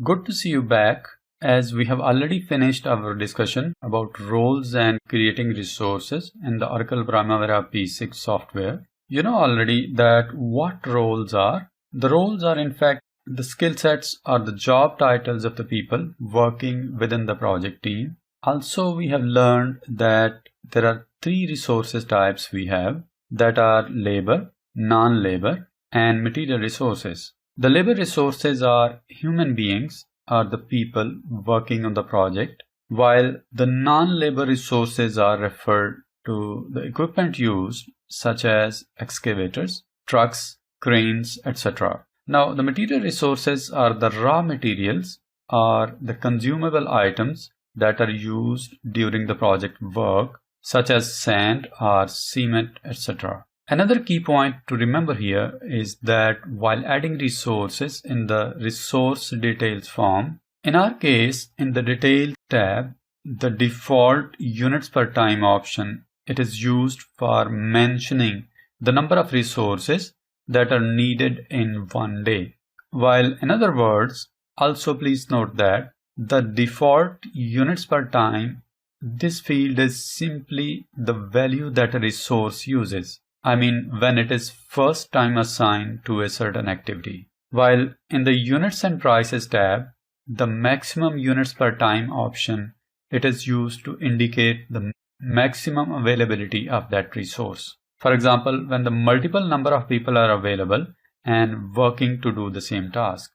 Good to see you back, as we have already finished our discussion about roles and creating resources in the Oracle Primavera P6 software. You know already that what roles are. The roles are in fact the skill sets or the job titles of the people working within the project team. Also, we have learned that there are three resources types we have, that are labor, non-labor, and material resources. The labor resources are human beings or the people working on the project, while the non-labor resources are referred to the equipment used, such as excavators, trucks, cranes, etc. Now, the material resources are the raw materials or the consumable items that are used during the project work, such as sand or cement, etc. Another key point to remember here is that while adding resources in the resource details form, in our case, in the detail tab, the default units per time option, it is used for mentioning the number of resources that are needed in one day. While in other words, also please note that the default units per time, this field is simply the value that a resource uses. I mean, when it is first time assigned to a certain activity. While in the units and prices tab, the maximum units per time option, it is used to indicate the maximum availability of that resource. For example, when the multiple number of people are available and working to do the same task.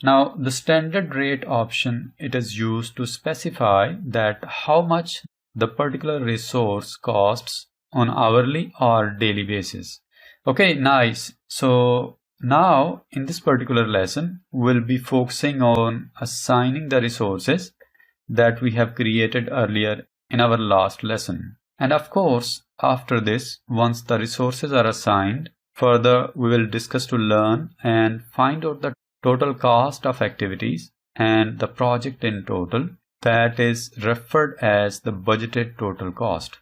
Now, the standard rate option, it is used to specify that how much the particular resource costs on hourly or daily basis. Okay, nice. So now in this particular lesson, we'll be focusing on assigning the resources that we have created earlier in our last lesson. And of course, after this, once the resources are assigned, further we will discuss to learn and find out the total cost of activities and the project in total, that is referred as the budgeted total cost.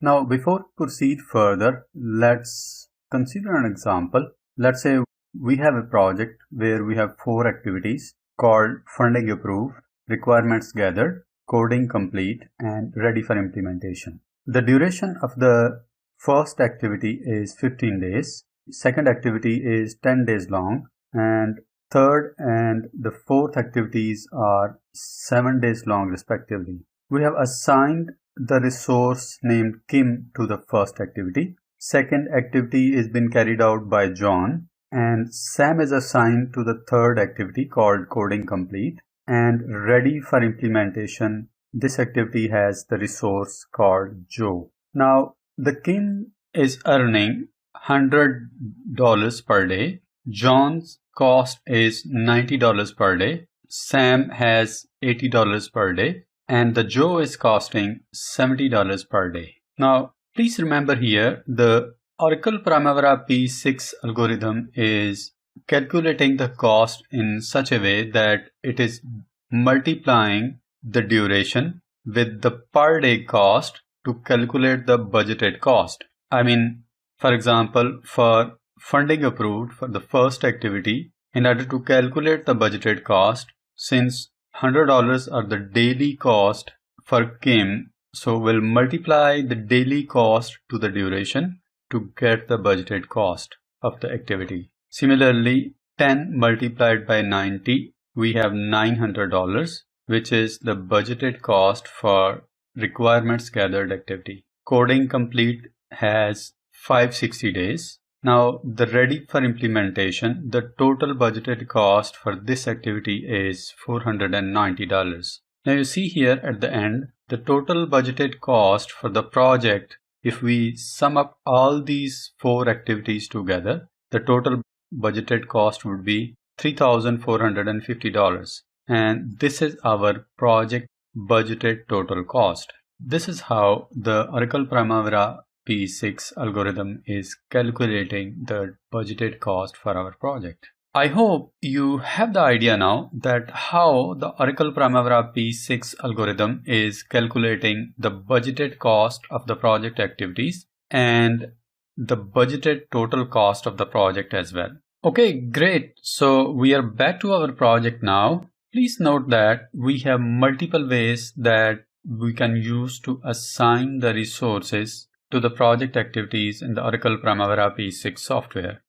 Now, before we proceed further, let's consider an example. Let's say we have a project where we have 4 activities called funding approved, requirements gathered, coding complete, and ready for implementation. The duration of the first activity is 15 days, second activity is 10 days long, and third and the fourth activities are 7 days long respectively. We have assigned the resource named Kim to the first activity. Second activity is been carried out by John, and Sam is assigned to the third activity called coding complete, and ready for implementation. This activity has the resource called Joe. Now, the Kim is earning $100 per day. John's cost is $90 per day. Sam has $80 per day. And the Joe is costing $70 per day. Now, please remember here, the Oracle Primavera P6 algorithm is calculating the cost in such a way that it is multiplying the duration with the per day cost to calculate the budgeted cost. I mean, for example, for funding approved for the first activity, in order to calculate the budgeted cost, since $100 are the daily cost for Kim, so we'll multiply the daily cost to the duration to get the budgeted cost of the activity. Similarly, 10 multiplied by 90, we have $900, which is the budgeted cost for requirements gathered activity. Coding complete has 560 days. Now, the ready for implementation, the total budgeted cost for this activity is $490. Now, you see here at the end, the total budgeted cost for the project, if we sum up all these 4 activities together, the total budgeted cost would be $3,450. And this is our project budgeted total cost. This is how the Oracle Primavera P6 algorithm is calculating the budgeted cost for our project. I hope you have the idea now that how the Oracle Primavera P6 algorithm is calculating the budgeted cost of the project activities and the budgeted total cost of the project as well. Okay, great. So we are back to our project now, Please note that we have multiple ways that we can use to assign the resources to the project activities in the Oracle Primavera P6 software.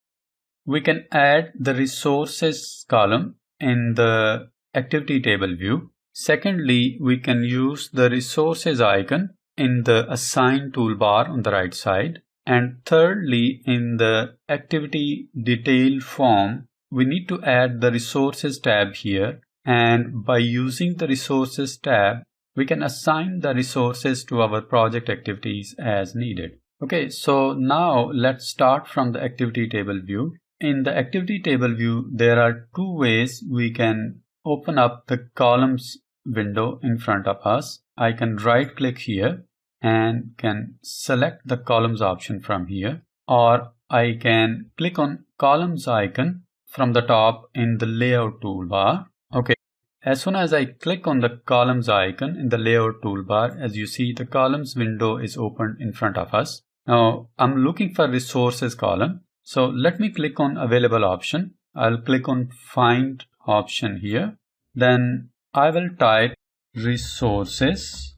We can add the resources column in the activity table view. Secondly, we can use the resources icon in the assign toolbar on the right side. And thirdly, in the activity detail form, we need to add the resources tab here. And by using the resources tab, we can assign the resources to our project activities as needed. Okay, so now let's start from the activity table view. In the activity table view, there are two ways we can open up the columns window in front of us. I can right click here and can select the columns option from here, or I can click on columns icon from the top in the layout toolbar. Okay, as soon as I click on the columns icon in the layout toolbar, as you see, the columns window is opened in front of us. Now I'm looking for resources column. So let me click on available option. I'll click on find option here. Then I will type resources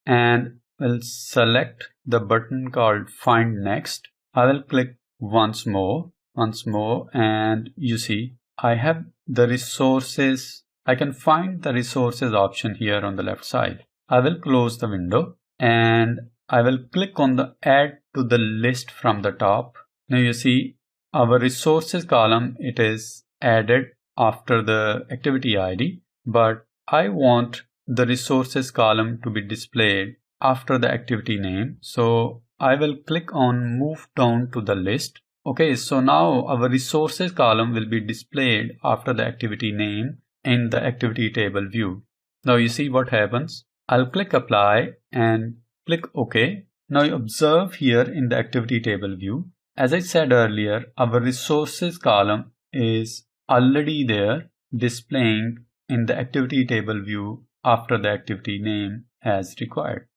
and will select the button called find next. I will click once more, and you see I have the resources. I can find the resources option here on the left side. I will close the window and I will click on the add to the list from the top. Now you see our resources column, it is added after the activity ID, but I want the resources column to be displayed after the activity name. So I will click on move down to the list. Okay, so now our resources column will be displayed after the activity name in the activity table view. Now you see what happens. I'll click apply and click OK. Now you observe here in the activity table view, as I said earlier, our resources column is already there displaying in the activity table view after the activity name as required.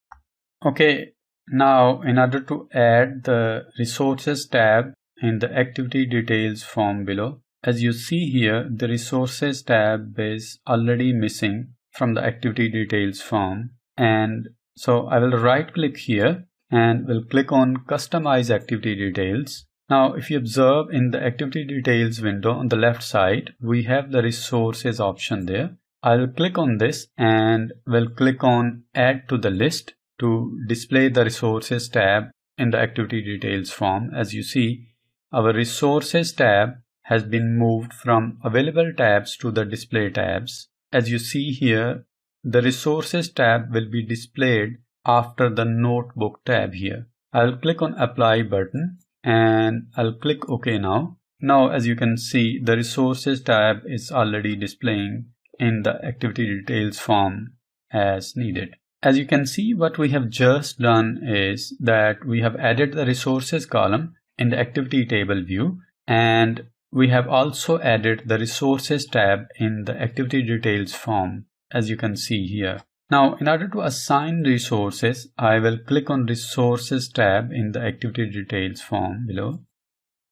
Okay, now in order to add the resources tab in the activity details form below, as you see here, the resources tab is already missing from the activity details form. And so I will right click here and we'll click on customize activity details. Now if you observe in the activity details window on the left side, we have the resources option there. I'll click on this and we'll click on add to the list to display the resources tab in the activity details form. As you see, our resources tab has been moved from available tabs to the display tabs. As you see here, the resources tab will be displayed after the notebook tab here. I'll click on apply button and I'll click OK now. Now as you can see, the resources tab is already displaying in the activity details form as needed. As you can see, what we have just done is that we have added the resources column in the activity table view, and we have also added the resources tab in the activity details form, as you can see here. Now, in order to assign resources, I will click on resources tab in the activity details form below.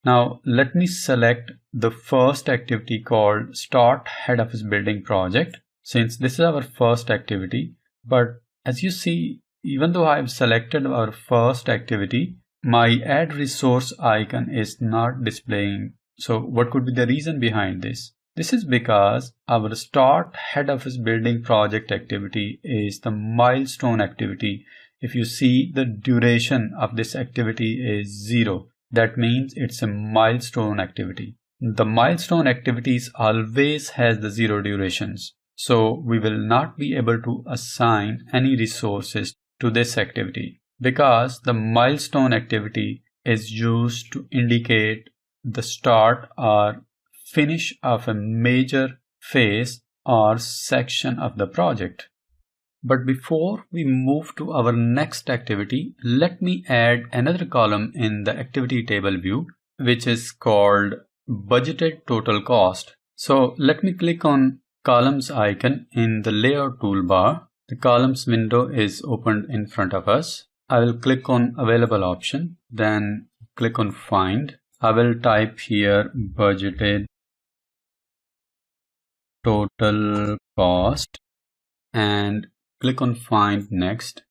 Now, let me select the first activity called start head office building project, since this is our first activity. But as you see, even though I've selected our first activity, my add resource icon is not displaying. So what could be the reason behind this? This is because our start head office building project activity is the milestone activity. If you see, the duration of this activity is 0. That means it's a milestone activity. The milestone activities always has the 0 durations. So we will not be able to assign any resources to this activity because the milestone activity is used to indicate the start or finish of a major phase or section of the project. But before we move to our next activity, let me add another column in the activity table view, which is called budgeted total cost. So let me click on columns icon in the layout toolbar. The columns window is opened in front of us. I will click on available option, then click on find. I will type here budgeted total cost and click on find next.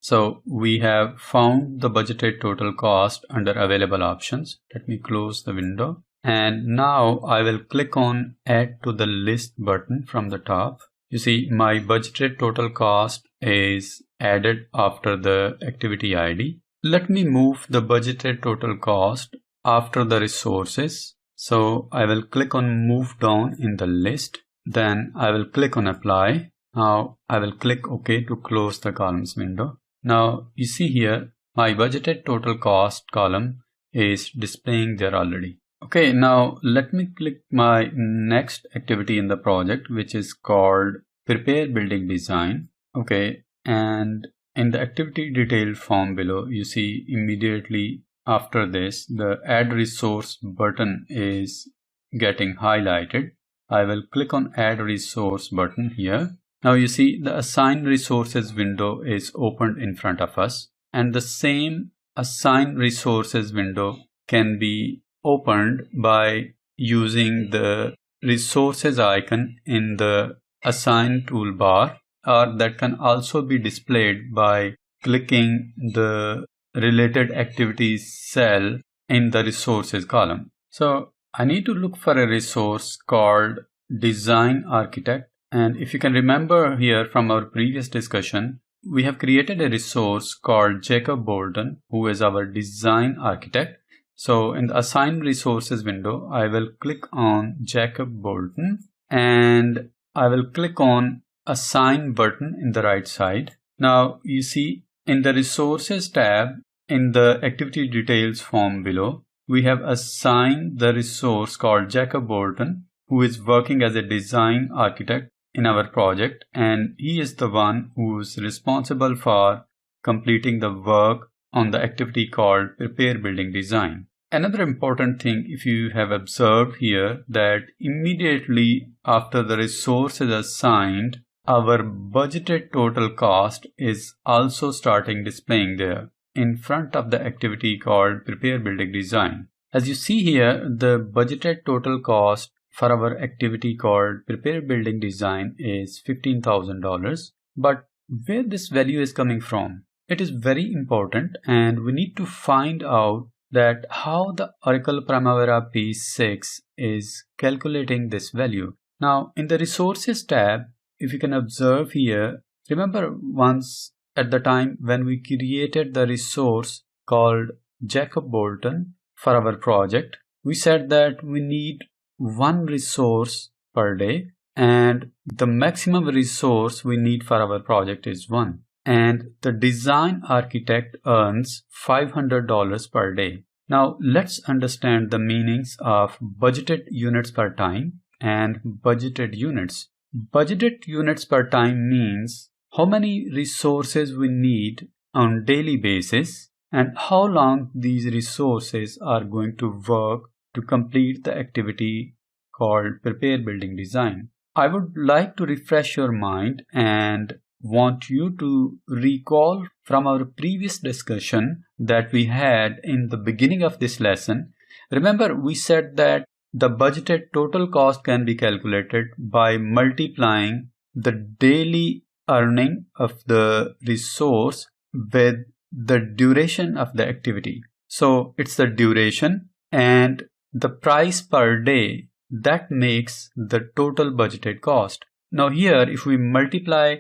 So we have found the budgeted total cost under available options. Let me close the window. And now I will click on add to the list button from the top. You see my budgeted total cost is added after the activity ID. Let me move the budgeted total cost after the resources. So I will click on move down in the list. Then I will click on apply. Now I will click OK to close the columns window. Now you see here my budgeted total cost column is displaying there already. Okay, now let me click my next activity in the project, which is called prepare building design. Okay, and in the activity detail form below, you see immediately after this the add resource button is getting highlighted. I will click on add resource button here. Now you see the assign resources window is opened in front of us, and the same assign resources window can be opened by using the resources icon in the assign toolbar, or that can also be displayed by clicking the related activities cell in the resources column. So I need to look for a resource called design architect. And if you can remember here from our previous discussion, we have created a resource called Jacob Bolton, who is our design architect. So in the assign resources window, I will click on Jacob Bolton and I will click on assign button in the right side. Now you see in the resources tab in the activity details form below, we have assigned the resource called Jacob Bolton, who is working as a design architect in our project, and he is the one who is responsible for completing the work on the activity called prepare building design. Another important thing, if you have observed here, that immediately after the resource is assigned, our budgeted total cost is also starting displaying there in front of the activity called prepare building design. As you see here, the budgeted total cost for our activity called prepare building design is $15,000. But where this value is coming from, it is very important, and we need to find out that how the Oracle Primavera P6 is calculating this value. Now in the resources tab, if you can observe here, remember once at the time when we created the resource called Jacob Bolton for our project, we said that we need one resource per day, and the maximum resource we need for our project is one. And the design architect earns $500 per day. Now let's understand the meanings of budgeted units per time and budgeted units. Budgeted units per time means how many resources we need on daily basis and how long these resources are going to work to complete the activity called prepare building design. I would like to refresh your mind and want you to recall from our previous discussion that we had in the beginning of this lesson. Remember, we said that the budgeted total cost can be calculated by multiplying the daily earning of the resource with the duration of the activity. So it's the duration and the price per day that makes the total budgeted cost. Now here, if we multiply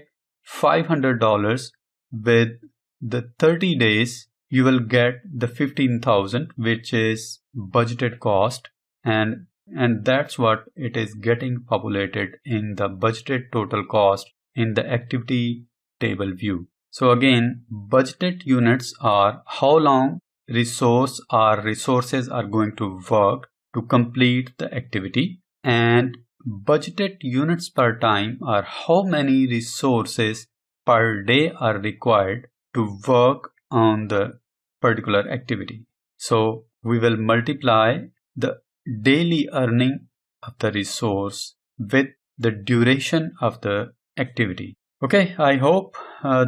$500 with the 30 days, you will get the 15,000, which is budgeted cost, and that's what it is getting populated in the budgeted total cost in the activity table view. So again, budgeted units are how long resources are going to work to complete the activity, and budgeted units per time are how many resources per day are required to work on the particular activity. So we will multiply the daily earning of the resource with the duration of the activity. Okay, I hope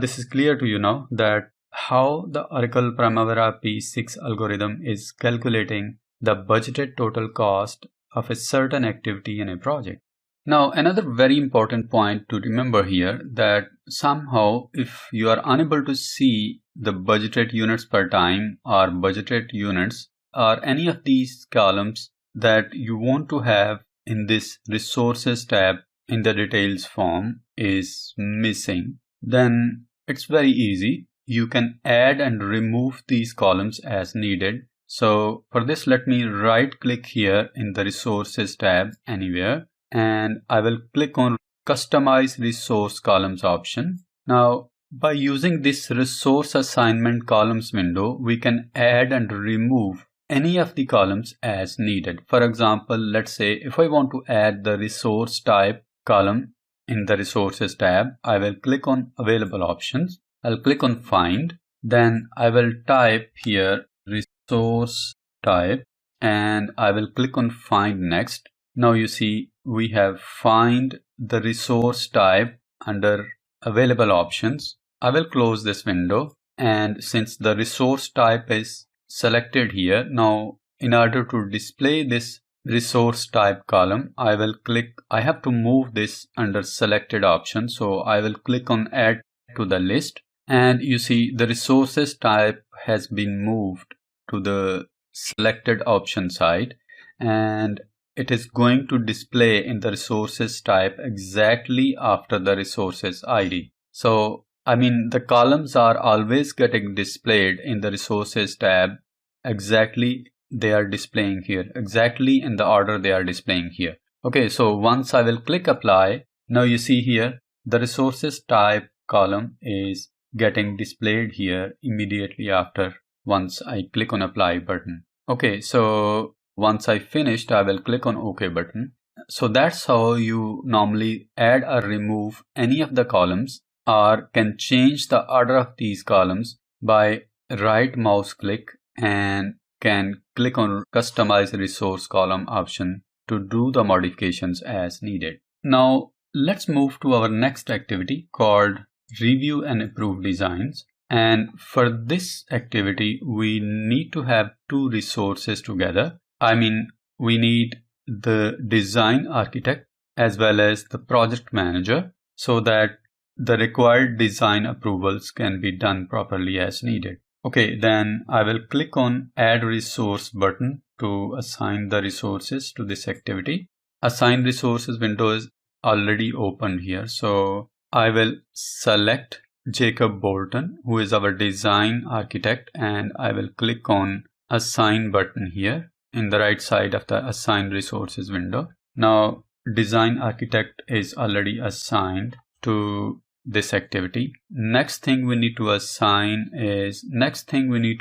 this is clear to you now that how the Oracle Primavera P6 algorithm is calculating the budgeted total cost of a certain activity in a project. Now, another very important point to remember here that somehow if you are unable to see the budgeted units per time or budgeted units or any of these columns that you want to have in this resources tab in the details form is missing, then it's very easy. You can add and remove these columns as needed. So for this, let me right click here in the resources tab anywhere, and I will click on customize resource columns option. Now, by using this resource assignment columns window, we can add and remove any of the columns as needed. For example, let's say if I want to add the resource type column in the resources tab, I will click on available options. I'll click on find. Then I will type here resource type and I will click on find next. Now you see we have find the resource type under available options. I will close this window, and since the resource type is selected here, now in order to display this resource type column, I have to move this under selected option. So I will click on add to the list, and you see the resources type has been moved to the selected option side, and it is going to display in the resources type exactly after the resources ID. So, I mean, the columns are always getting displayed in the resources tab exactly they are displaying here, exactly in the order they are displaying here. Okay, so once I will click apply, now you see here the resources type column is getting displayed here immediately after once I click on apply button. Okay, so once I finished, I will click on OK button. So that's how you normally add or remove any of the columns, or can change the order of these columns by right mouse click and can click on customize resource column option to do the modifications as needed. Now let's move to our next activity called review and approve designs. And for this activity, we need to have two resources together. I mean, we need the design architect as well as the project manager so that the required design approvals can be done properly as needed. Okay, then I will click on add resource button to assign the resources to this activity. Assign resources window is already opened here. So I will select Jacob Bolton, who is our design architect, and I will click on assign button here in the right side of the assign resources window. Now design architect is already assigned to this activity. Next thing we need to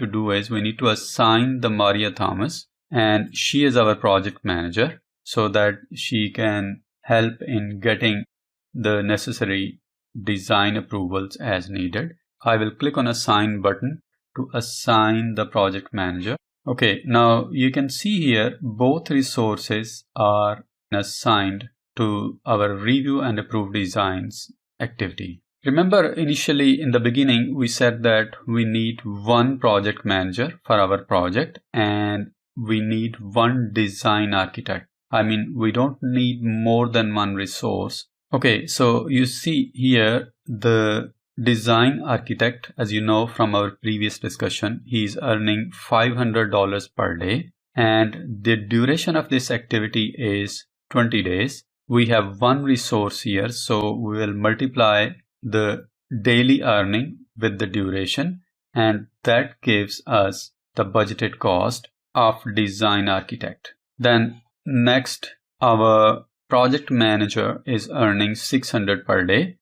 do is we need to assign the Maria Thomas, and she is our project manager so that she can help in getting the necessary design approvals as needed. I will click on assign button to assign the project manager. Okay, now you can see here both resources are assigned to our review and approve designs activity. Remember, initially in the beginning we said that we need one project manager for our project and we need one design architect. I mean, we don't need more than one resource. Okay, so you see here the design architect, as you know from our previous discussion, he is earning $500 per day, and the duration of this activity is 20 days. We have one resource here, so we will multiply the daily earning with the duration, and that gives us the budgeted cost of design architect. Then next, our project manager is earning $600 per day.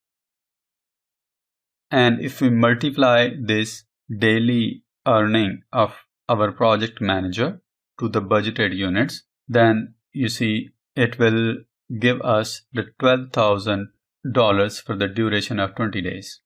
And if we multiply this daily earning of our project manager to the budgeted units, then you see it will give us the $12,000 for the duration of 20 days.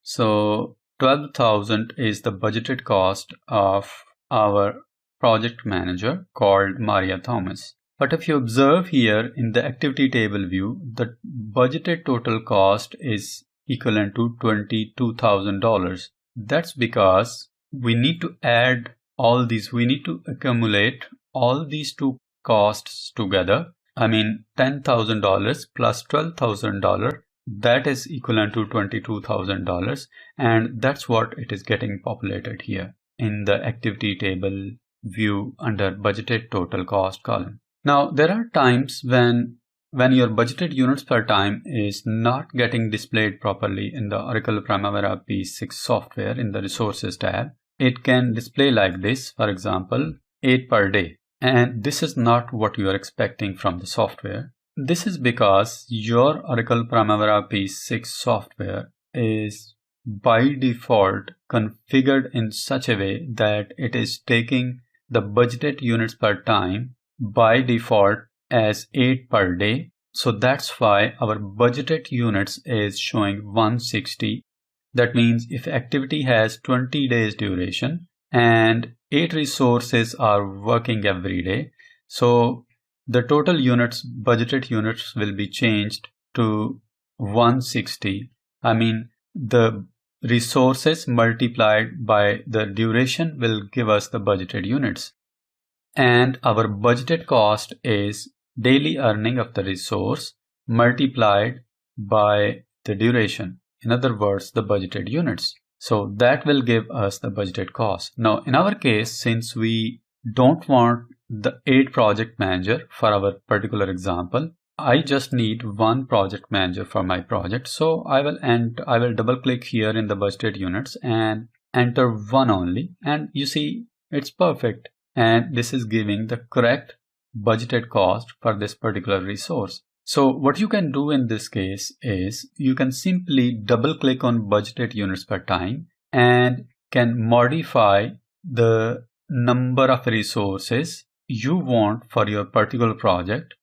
So $12,000 is the budgeted cost of our project manager called Maria Thomas. But if you observe here in the activity table view, the budgeted total cost is equivalent to $22,000. That's because we need to add all these, we need to accumulate all these two costs together I mean, $10,000 plus $12,000, that is equivalent to $22,000. And that's what it is getting populated here in the activity table view under budgeted total cost column. Now, there are times when your budgeted units per time is not getting displayed properly in the Oracle Primavera P6 software in the resources tab. It can display like this, for example, 8 per day. And this is not what you are expecting from the software. This is because your Oracle Primavera P6 software is by default configured in such a way that it is taking the budgeted units per time by default as 8 per day. So that's why our budgeted units is showing 160. That means if activity has 20 days duration and 8 resources are working every day, so the total units, budgeted units, will be changed to 160. I mean, the resources multiplied by the duration will give us the budgeted units. And our budgeted cost is daily earning of the resource multiplied by the duration. In other words, the budgeted units. So that will give us the budgeted cost. Now, in our case, since we don't want the 8 project manager for our particular example, I just need 1 project manager for my project. So I will double click here in the budgeted units and enter 1 only. And you see, it's perfect. And this is giving the correct budgeted cost for this particular resource. So what you can do in this case is you can simply double click on budgeted units per time and can modify the number of resources you want for your particular project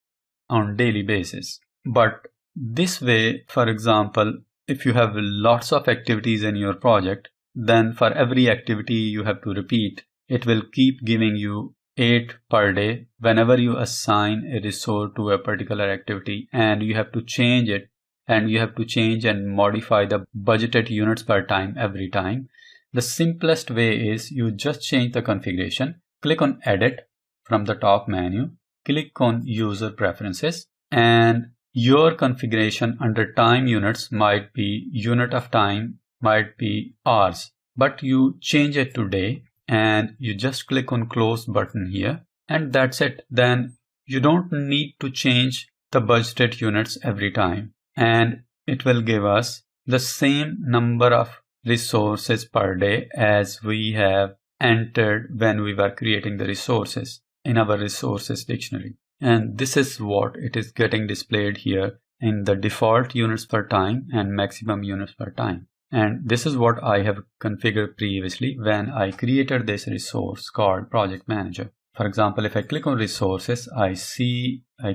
on daily basis. But this way, for example, if you have lots of activities in your project, then for every activity you have to repeat, it will keep giving you 8 per day whenever you assign a resource to a particular activity, and you have to change it, and you have to change and modify the budgeted units per time every time. The simplest way is you just change the configuration, click on edit from the top menu, click on user preferences, and your configuration under time units might be unit of time, might be hours, but you change it to day. And you just click on close button here, and that's it. Then you don't need to change the budgeted units every time, and it will give us the same number of resources per day as we have entered when we were creating the resources in our resources dictionary. And this is what it is getting displayed here in the default units per time and maximum units per time. And this is what I have configured previously when I created this resource called Project Manager. For example, if I click on resources, I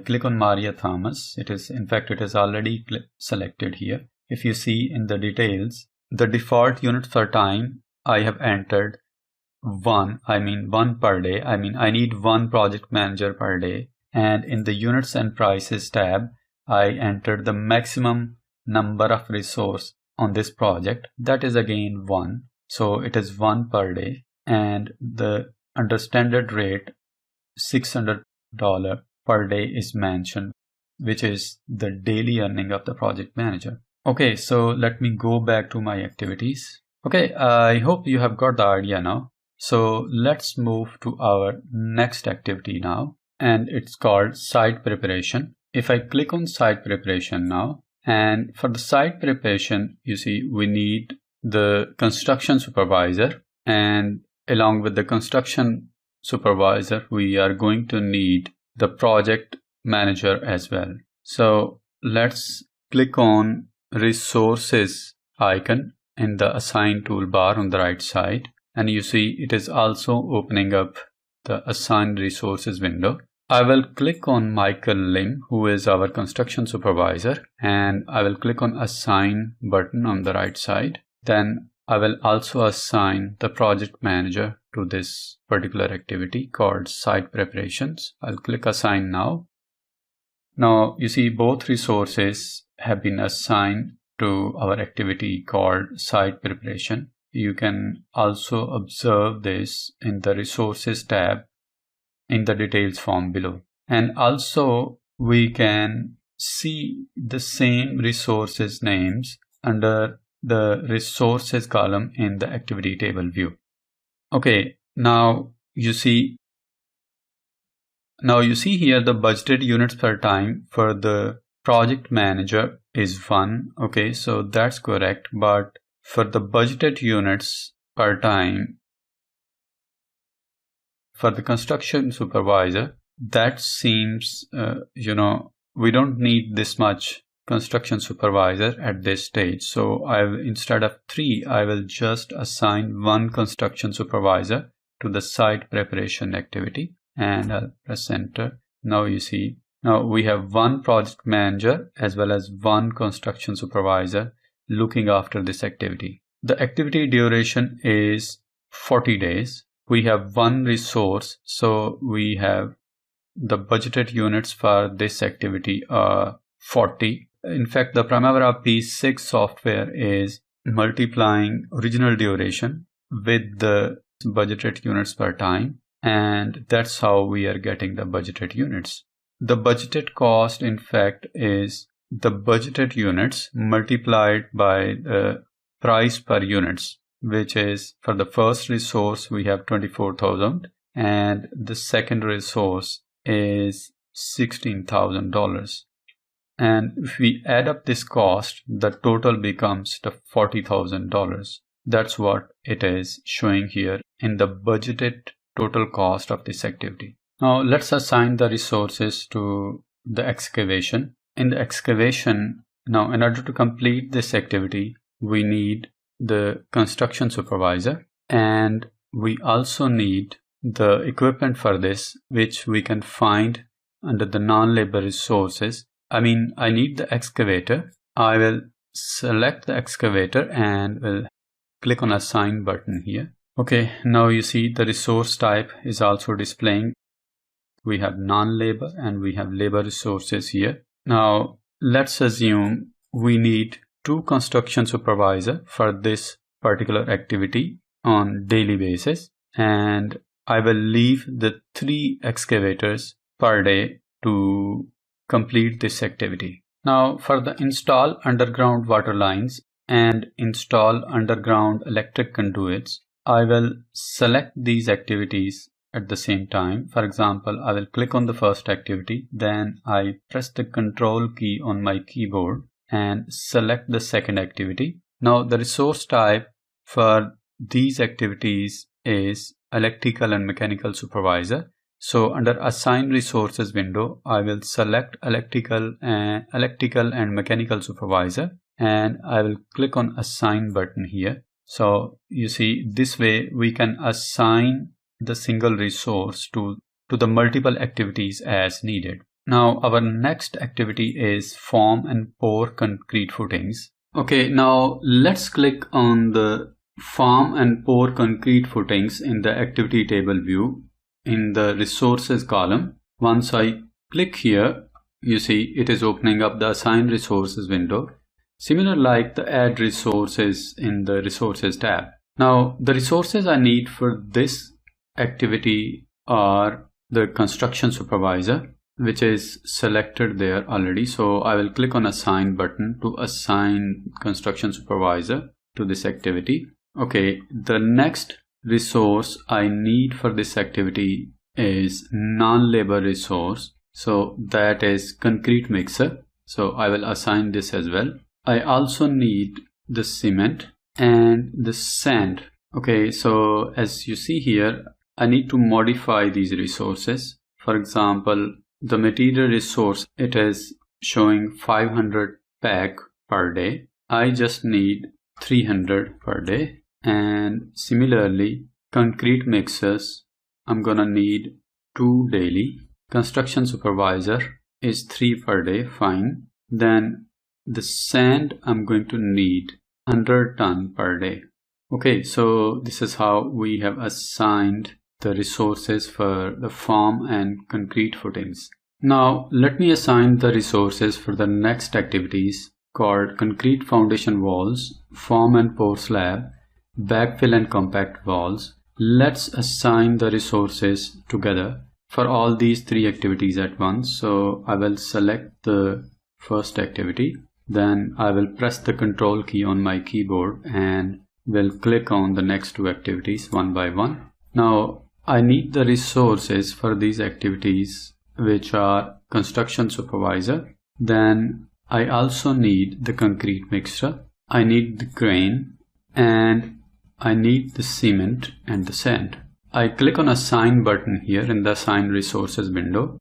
click on Maria Thomas. It is already selected here. If you see in the details, the default units per time, I have entered 1 per day. I need 1 project manager per day. And in the units and prices tab, I entered the maximum number of resource on this project, that is again 1. So it is 1 per day, and the under standard rate $600 per day is mentioned, which is the daily earning of the project manager. Okay, so let me go back to my activities. Okay, I hope you have got the idea now. So let's move to our next activity now, and it's called site preparation. If I click on site preparation now, and for the site preparation, you see we need the construction supervisor, and along with the construction supervisor, we are going to need the project manager as well. So let's click on resources icon in the assign toolbar on the right side, and you see it is also opening up the assign resources window. I will click on Michael Lim, who is our construction supervisor, and I will click on assign button on the right side. Then I will also assign the project manager to this particular activity called site preparations. I'll click assign now. Now you see both resources have been assigned to our activity called site preparation. You can also observe this in the resources tab in the details form below. And also we can see the same resources names under the resources column in the activity table view. Okay, now you see here the budgeted units per time for the project manager is 1. Okay, so that's correct, but for the budgeted units per time for the construction supervisor, that seems we don't need this much construction supervisor at this stage. So instead of 3, I will just assign 1 construction supervisor to the site preparation activity, and I'll press enter. Now you see, now we have 1 project manager as well as 1 construction supervisor looking after this activity. The activity duration is 40 days. We have 1 resource, so we have the budgeted units for this activity are 40. In fact, the Primavera P6 software is multiplying original duration with the budgeted units per time, and that's how we are getting the budgeted units. The budgeted cost, in fact, is the budgeted units multiplied by the price per units, which is for the first resource we have 24,000 and the second resource is $16,000. And if we add up this cost, the total becomes the $40,000. That's what it is showing here in the budgeted total cost of this activity. Now let's assign the resources to the excavation. In the excavation, now in order to complete this activity, we need the construction supervisor, and we also need the equipment for this, which we can find under the non-labor resources. I need the excavator. I will select the excavator and will click on assign button here. Okay, now you see the resource type is also displaying. We have non-labor and we have labor resources here. Now let's assume we need 2 construction supervisor for this particular activity on daily basis, and I will leave the 3 excavators per day to complete this activity. Now for the install underground water lines and install underground electric conduits, I will select these activities at the same time. For example, I will click on the first activity, then I press the control key on my keyboard and select the second activity. Now the resource type for these activities is electrical and mechanical supervisor. So under assign resources window, I will select electrical and mechanical supervisor, and I will click on assign button here. So you see, this way we can assign the single resource to the multiple activities as needed. Now our next activity is form and pour concrete footings. Okay, now let's click on the form and pour concrete footings in the activity table view in the resources column. Once I click here, you see it is opening up the assign resources window, similar like the add resources in the resources tab. Now the resources I need for this activity are the construction supervisor, which is selected there already. So I will click on assign button to assign construction supervisor to this activity. Okay, the next resource I need for this activity is non-labor resource. So that is concrete mixer. So I will assign this as well. I also need the cement and the sand. Okay, so as you see here, I need to modify these resources. For example, the material resource, it is showing 500 pack per day. I just need 300 per day. And similarly, concrete mixers, I'm gonna need 2 daily. Construction supervisor is 3 per day, fine. Then the sand, I'm going to need 100 ton per day. Okay, so this is how we have assigned the resources for the form and concrete footings. Now let me assign the resources for the next activities called concrete foundation walls, form and pour slab, backfill and compact walls. Let's assign the resources together. for all these three activities at once. So I will select the first activity, then I will press the control key on my keyboard and will click on the next two activities one by one. Now I need the resources for these activities, which are construction supervisor. Then I also need the concrete mixer, I need the crane, and I need the cement and the sand. I click on assign button here in the assign resources window.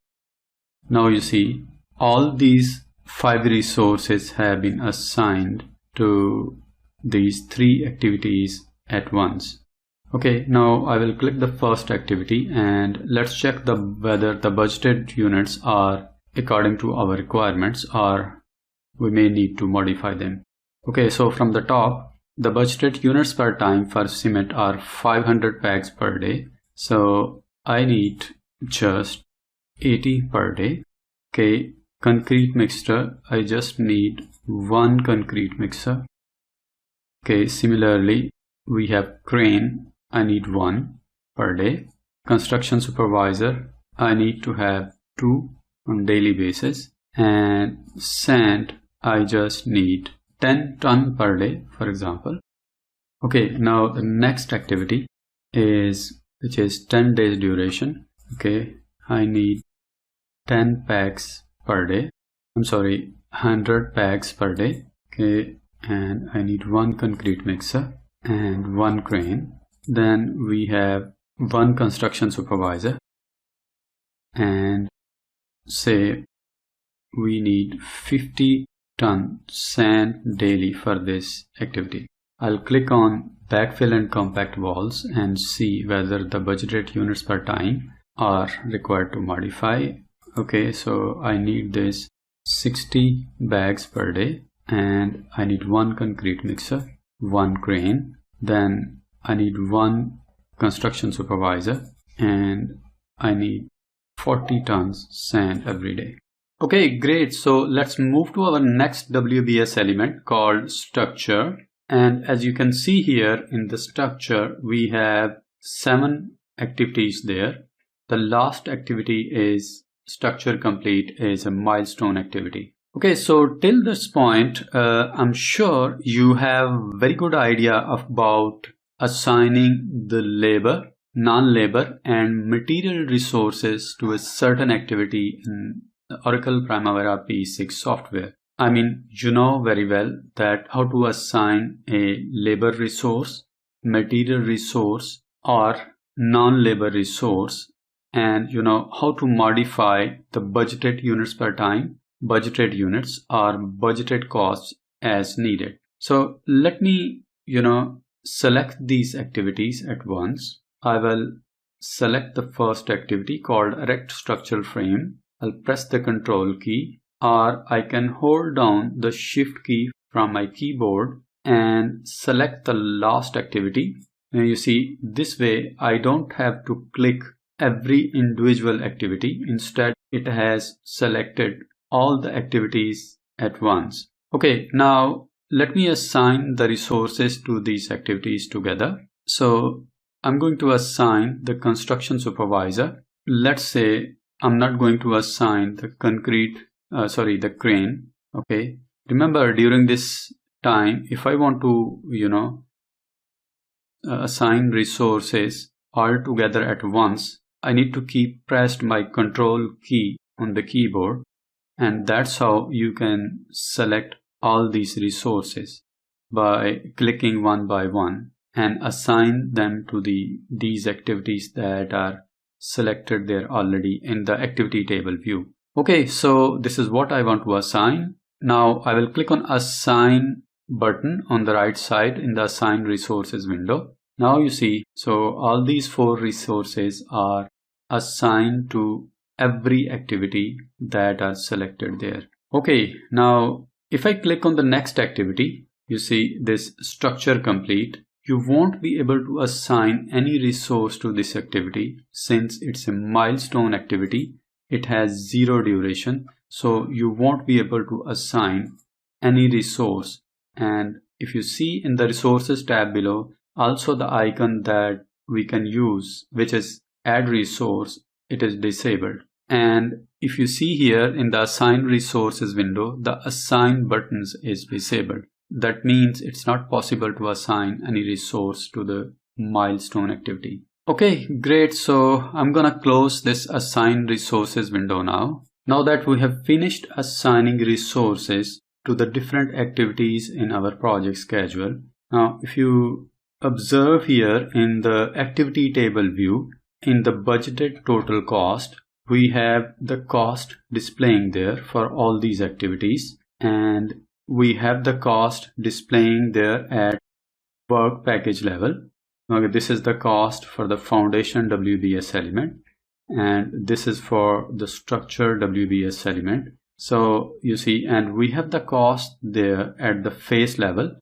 Now you see all these 5 resources have been assigned to these 3 activities at once. Okay, now I will click the first activity and let's check whether the budgeted units are according to our requirements or we may need to modify them. Okay, so from the top, the budgeted units per time for cement are 500 bags per day. So I need just 80 per day. Okay, concrete mixer, I just need 1 concrete mixer. Okay, similarly, we have crane, I need 1 per day. Construction supervisor, I need to have 2 on daily basis. And sand, I just need 10 ton per day, for example. Okay, now the next activity which is 10 days duration. Okay, I need 10 packs per day. I'm sorry, 100 packs per day. Okay, and I need 1 concrete mixer and 1 crane. Then we have 1 construction supervisor and say we need 50 ton sand daily for this activity. I'll click on backfill and compact walls and see whether the budgeted units per time are required to modify. Okay, so I need this 60 bags per day and I need 1 concrete mixer, 1 crane, then I need 1 construction supervisor and I need 40 tons sand every day. Okay, great. So let's move to our next WBS element called structure. And as you can see here in the structure, we have 7 activities there. The last activity is structure complete, is a milestone activity. Okay, so till this point, I'm sure you have very good idea about assigning the labor, non-labor and material resources to a certain activity in Oracle Primavera P6 software. I mean, you know very well that how to assign a labor resource, material resource or non-labor resource, and you know how to modify the budgeted units per time, budgeted units or budgeted costs as needed. So let me, select these activities at once. I will select the first activity called erect structural frame. I'll press the control key, or I can hold down the shift key from my keyboard and select the last activity. And you see, this way I don't have to click every individual activity. Instead, it has selected all the activities at once. Okay, now let me assign the resources to these activities together. So I'm going to assign the construction supervisor. Let's say I'm not going to assign the the crane. Okay. Remember, during this time, if I want to, assign resources all together at once, I need to keep pressed my control key on the keyboard. And that's how you can select all these resources by clicking one by one and assign them to these activities that are selected there already in the activity table view. Okay, so this is what I want to assign. Now I will click on assign button on the right side in the assign resources window. Now you see, so all these 4 resources are assigned to every activity that are selected there. Okay, now if I click on the next activity, you see this structure complete. You won't be able to assign any resource to this activity since it's a milestone activity. It has 0 duration, so you won't be able to assign any resource. And if you see in the resources tab below, also the icon that we can use, which is add resource, it is disabled. And if you see here in the assign resources window, the assign buttons is disabled. That means it's not possible to assign any resource to the milestone activity. Okay, great. So I'm gonna close this assign resources window now. Now that we have finished assigning resources to the different activities in our project schedule. Now, if you observe here in the activity table view, in the budgeted total cost, we have the cost displaying there for all these activities, and we have the cost displaying there at work package level. Okay, this is the cost for the foundation WBS element, and this is for the structure WBS element. So you see, and we have the cost there at the phase level,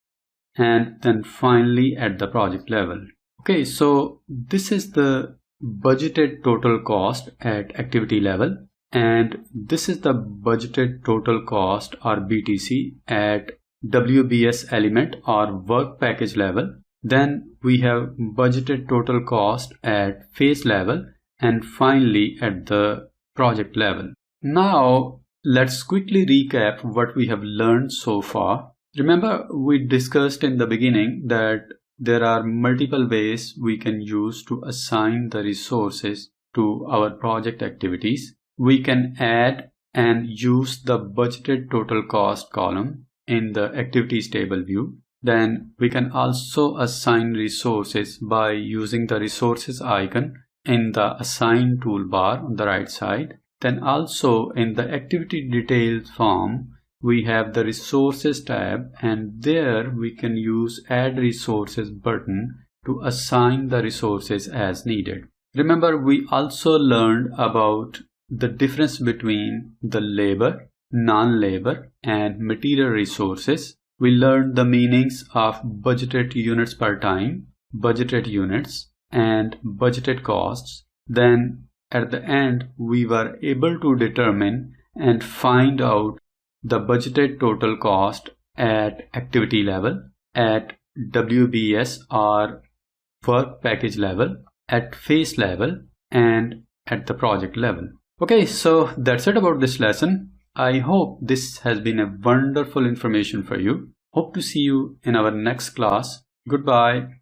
and then finally at the project level. Okay, so this is the budgeted total cost at activity level, and this is the budgeted total cost or BTC at WBS element or work package level. Then we have budgeted total cost at phase level, and finally at the project level. Now let's quickly recap what we have learned so far. Remember, we discussed in the beginning that there are multiple ways we can use to assign the resources to our project activities. We can add and use the budgeted total cost column in the activities table view. Then we can also assign resources by using the resources icon in the assign toolbar on the right side. Then also in the activity details form, we have the resources tab, and there we can use add resources button to assign the resources as needed. Remember, we also learned about the difference between the labor, non-labor, and material resources. We learned the meanings of budgeted units per time, budgeted units, and budgeted costs. Then at the end, we were able to determine and find out the budgeted total cost at activity level, at WBS or work package level, at phase level, and at the project level. Okay, so that's it about this lesson. I hope this has been a wonderful information for you. Hope to see you in our next class. Goodbye.